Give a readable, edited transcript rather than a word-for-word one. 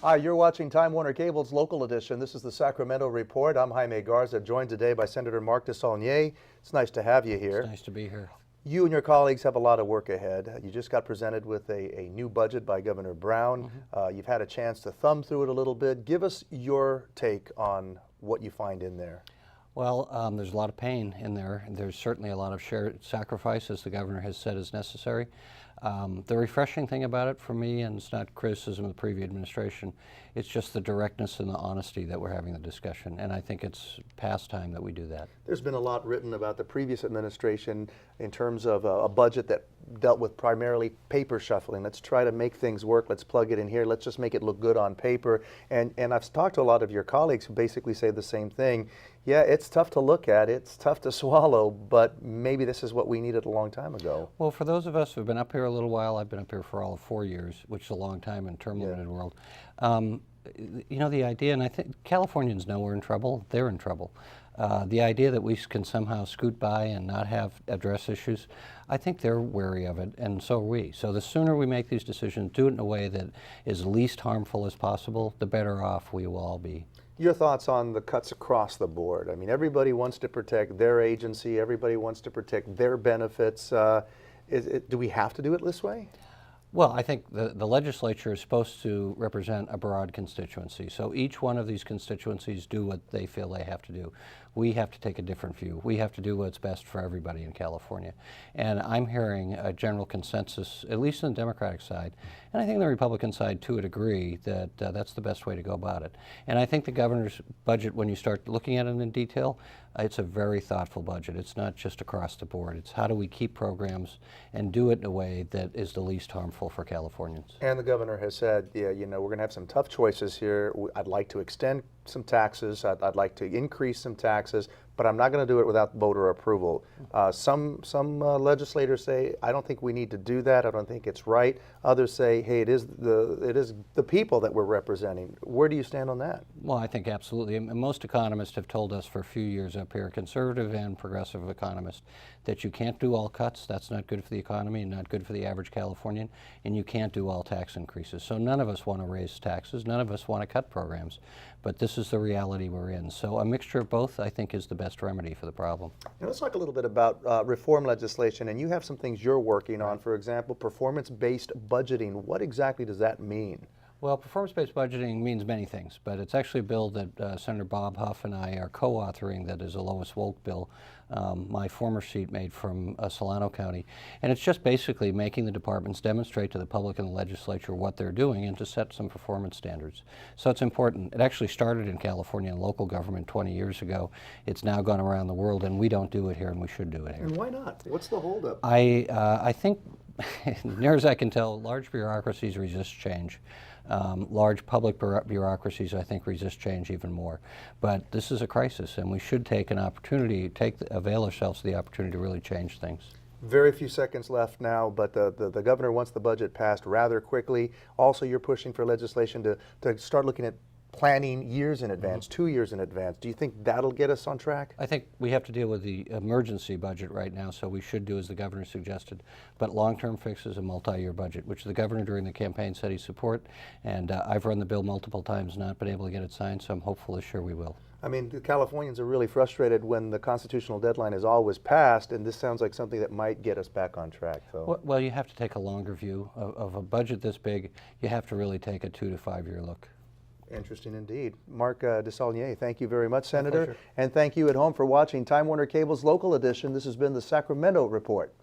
Hi, you're watching Time Warner Cable's local edition. This is the Sacramento Report. I'm Jaime Garza, joined today by Senator Mark DeSaulnier. It's nice to have you here. It's nice to be here. You and your colleagues have a lot of work ahead. You just got presented with a new budget by Governor Brown. You've had a chance to thumb through it a little bit. Give us your take on what you find in there. Well, there's a lot of pain in there. There's certainly a lot of shared sacrifice, as the governor has said is necessary. The refreshing thing about it for me, and it's not criticism of the previous administration, it's just the directness and the honesty that we're having the discussion, and I think it's past time that we do that. There's been a lot written about the previous administration in terms of a budget that dealt with primarily paper shuffling. Let's try to make things work. Let's plug it in here. Let's just make it look good on paper. And I've talked to a lot of your colleagues who basically say the same thing. Yeah, it's tough to look at, it's tough to swallow, but maybe this is what we needed a long time ago. Well, for those of us who've been up here a little while, I've been up here for all of 4 years, which is a long time in term limited world. You know, the idea, and I think Californians know we're in trouble, they're in trouble. The idea that we can somehow scoot by and not have address issues, I think they're wary of it, and so are we. So the sooner we make these decisions, do it in a way that is least harmful as possible, the better off we will all be. Your thoughts on the cuts across the board? I mean, everybody wants to protect their agency, everybody wants to protect their benefits. Do we have to do it this way? Well, I think the legislature is supposed to represent a broad constituency. So each one of these constituencies do what they feel they have to do. We have to take a different view. We have to do what's best for everybody in California. And I'm hearing a general consensus, at least on the Democratic side, and I think the Republican side to a degree, that that's the best way to go about it. And I think the governor's budget, when you start looking at it in detail, it's a very thoughtful budget. It's not just across the board. It's how do we keep programs and do it in a way that is the least harmful for Californians. And the governor has said, yeah, you know, we're going to have some tough choices here. I'd like to extend some taxes. I'd like to increase some taxes, but I'm not going to do it without voter approval. Some legislators say, I don't think we need to do that. I don't think it's right. Others say, hey, it is the people that we're representing. Where do you stand on that? Well, I think absolutely. And most economists have told us for a few years up here, conservative and progressive economists, that you can't do all cuts. That's not good for the economy and not good for the average Californian. And you can't do all tax increases. So none of us want to raise taxes. None of us want to cut programs. But this is the reality we're in. So a mixture of both, I think, is the best remedy for the problem. Now let's talk a little bit about reform legislation. And you have some things you're working on. For example, performance-based budgeting. What exactly does that mean? Well, performance-based budgeting means many things, but it's actually a bill that Senator Bob Huff and I are co-authoring that is a Lois Wolk bill, my former seat made from Solano County. And it's just basically making the departments demonstrate to the public and the legislature what they're doing and to set some performance standards. So it's important. It actually started in California in local government 20 years ago. It's now gone around the world, and we don't do it here, and we should do it here. And why not? What's the holdup? I think, near as I can tell, large bureaucracies resist change. Large public bureaucracies, I think, resist change even more. But this is a crisis, and we should take an opportunity, avail ourselves of the opportunity to really change things. Very few seconds left now, but the governor wants the budget passed rather quickly. Also, you're pushing for legislation to start looking at planning years in advance, 2 years in advance. Do you think that'll get us on track? I think we have to deal with the emergency budget right now, so we should do as the governor suggested. But long-term fix is a multi-year budget, which the governor during the campaign said he support, and I've run the bill multiple times, not been able to get it signed, so I'm hopeful this year we will. I mean, the Californians are really frustrated when the constitutional deadline is always passed, and this sounds like something that might get us back on track. So. Well, you have to take a longer view of a budget this big. You have to really take a 2 to 5 year look. Interesting indeed. Mark DeSaulnier, thank you very much, Senator. And thank you at home for watching Time Warner Cable's local edition. This has been the Sacramento Report.